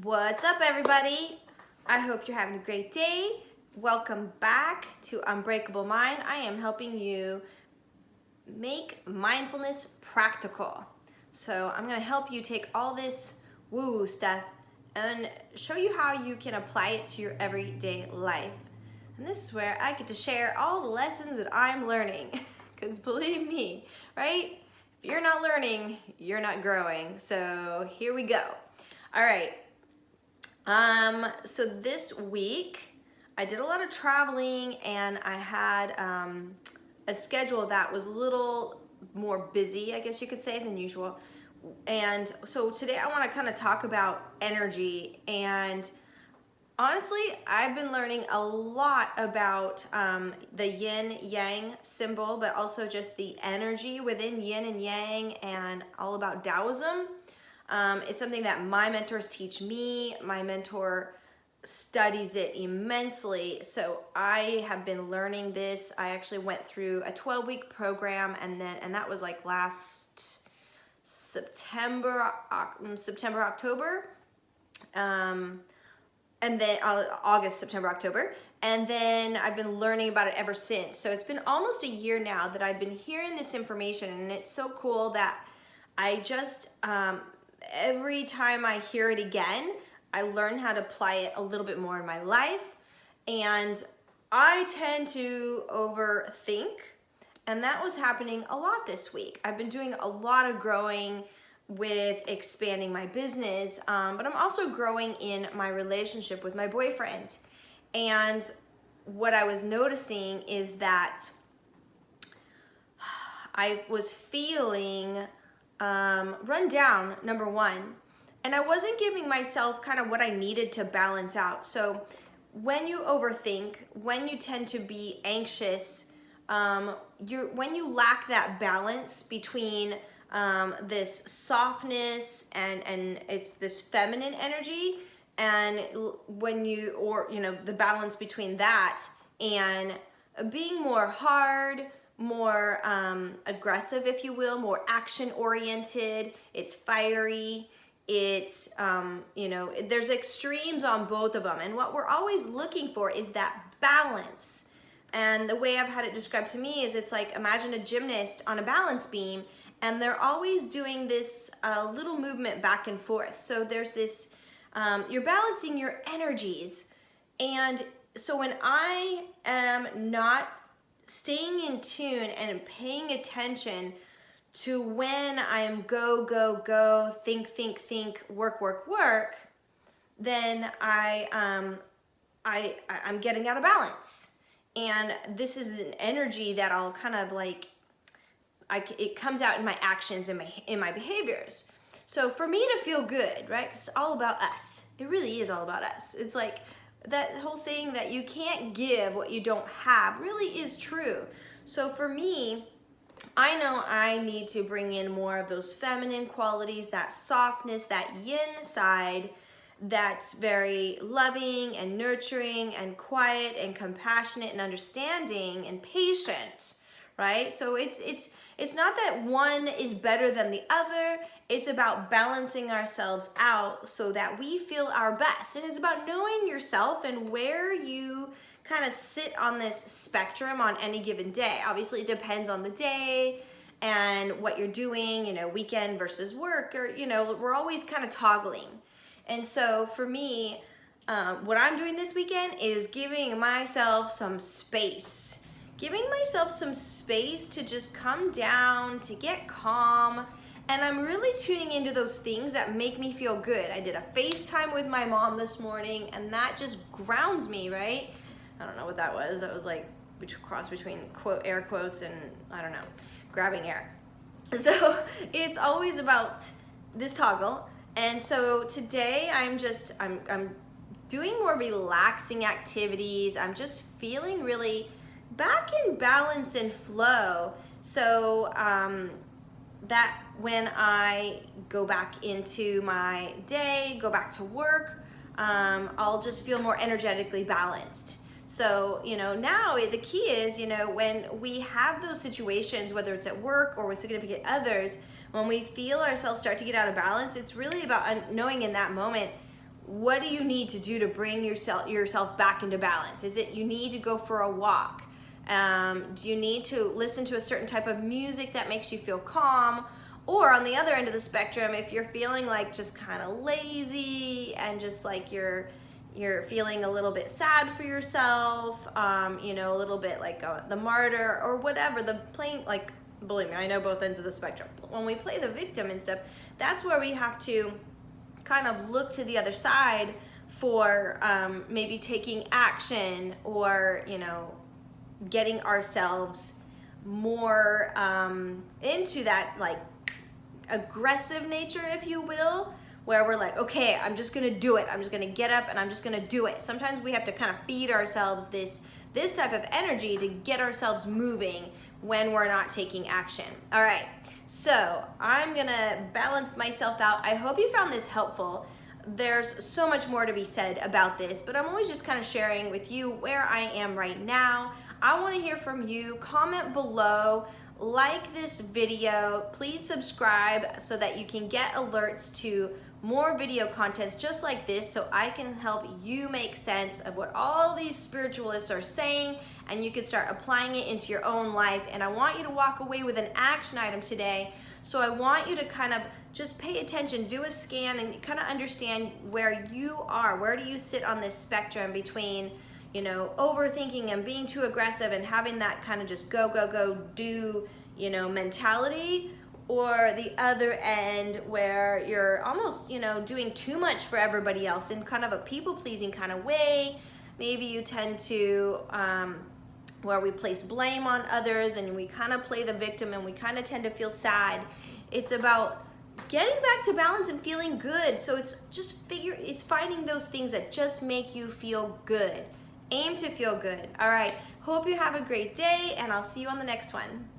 What's up, everybody? I hope you're having a great day. Welcome back to Unbreakable Mind. I am helping you make mindfulness practical. So I'm going to help you take all this woo-woo stuff and show you how you can apply it to your everyday life. And this is where I get to share all the lessons that I'm learning. Because believe me, right? If you're not learning, you're not growing. So here we go. All right. So this week I did a lot of traveling and I had a schedule that was a little more busy, I guess you could say, than usual. And so today I want to kind of talk about energy. And honestly, I've been learning a lot about the Yin Yang symbol, but also just the energy within Yin and Yang and all about Taoism. It's something that my mentors teach me. My mentor studies it immensely. So I have been learning this. I actually went through a 12-week program and that was like last September, October. And then August, September, October. And then I've been learning about it ever since. So it's been almost a year now that I've been hearing this information, and it's so cool that I just, every time I hear it again, I learn how to apply it a little bit more in my life. And I tend to overthink, and that was happening a lot this week. I've been doing a lot of growing with expanding my business, but I'm also growing in my relationship with my boyfriend. And what I was noticing is that I was feeling run down, number one, and I wasn't giving myself kind of what I needed to balance out. So when you overthink, when you tend to be anxious, when you lack that balance between this softness and it's this feminine energy, and when the balance between that and being more hard, more aggressive, if you will, more action oriented, it's fiery, it's there's extremes on both of them, and what we're always looking for is that balance. And the way I've had it described to me is it's like, imagine a gymnast on a balance beam, and they're always doing this little movement back and forth. So there's this, you're balancing your energies. And so when I am not staying in tune and paying attention to when I'm go, go, go, think, work, then I'm getting out of balance. And this is an energy that I'll kind of like, it comes out in my actions and in my behaviors. So for me to feel good, right? It's all about us. It really is all about us. It's like that whole saying that you can't give what you don't have really is true. So for me, I know I need to bring in more of those feminine qualities, that softness, that yin side that's very loving and nurturing and quiet and compassionate and understanding and patient, right? So it's not that one is better than the other. It's about balancing ourselves out so that we feel our best. And it's about knowing yourself and where you kind of sit on this spectrum on any given day. Obviously, it depends on the day and what you're doing, weekend versus work, or, we're always kind of toggling. And so for me, what I'm doing this weekend is giving myself some space. Giving myself some space to just come down, to get calm. And I'm really tuning into those things that make me feel good. I did a FaceTime with my mom this morning, and that just grounds me, right? I don't know what that was. That was like cross between air quotes and I don't know, grabbing air. So it's always about this toggle. And so today I'm doing more relaxing activities. I'm just feeling really back in balance and flow. So that when I go back into my day, go back to work, I'll just feel more energetically balanced. So, now the key is, when we have those situations, whether it's at work or with significant others, when we feel ourselves start to get out of balance, it's really about knowing in that moment what do you need to do to bring yourself back into balance? Is it you need to go for a walk? Do you need to listen to a certain type of music that makes you feel calm? Or on the other end of the spectrum, if you're feeling like just kind of lazy and just like you're feeling a little bit sad for yourself, you know, a little bit like the martyr or whatever, the plain, like, believe me, I know both ends of the spectrum. When we play the victim and stuff, that's where we have to kind of look to the other side for maybe taking action, or, you know, getting ourselves more into that like aggressive nature, if you will, where we're like, okay, I'm just gonna do it. I'm just gonna get up and I'm just gonna do it. Sometimes we have to kind of feed ourselves this type of energy to get ourselves moving when we're not taking action. All right, so I'm gonna balance myself out. I hope you found this helpful. There's so much more to be said about this, but I'm always just kind of sharing with you where I am right now. I want to hear from you. Comment below, like this video, please subscribe so that you can get alerts to more video contents just like this, so I can help you make sense of what all these spiritualists are saying, and you can start applying it into your own life. And I want you to walk away with an action item today. So I want you to kind of just pay attention, do a scan, and kind of understand where you are. Where do you sit on this spectrum between, you know, overthinking and being too aggressive and having that kind of just go, go, go, do, you know, mentality, or the other end where you're almost, you know, doing too much for everybody else in kind of a people-pleasing kind of way. Maybe you tend to, where we place blame on others and we kind of play the victim and we kind of tend to feel sad. It's about getting back to balance and feeling good. So it's just it's finding those things that just make you feel good. Aim to feel good. All right, hope you have a great day, and I'll see you on the next one.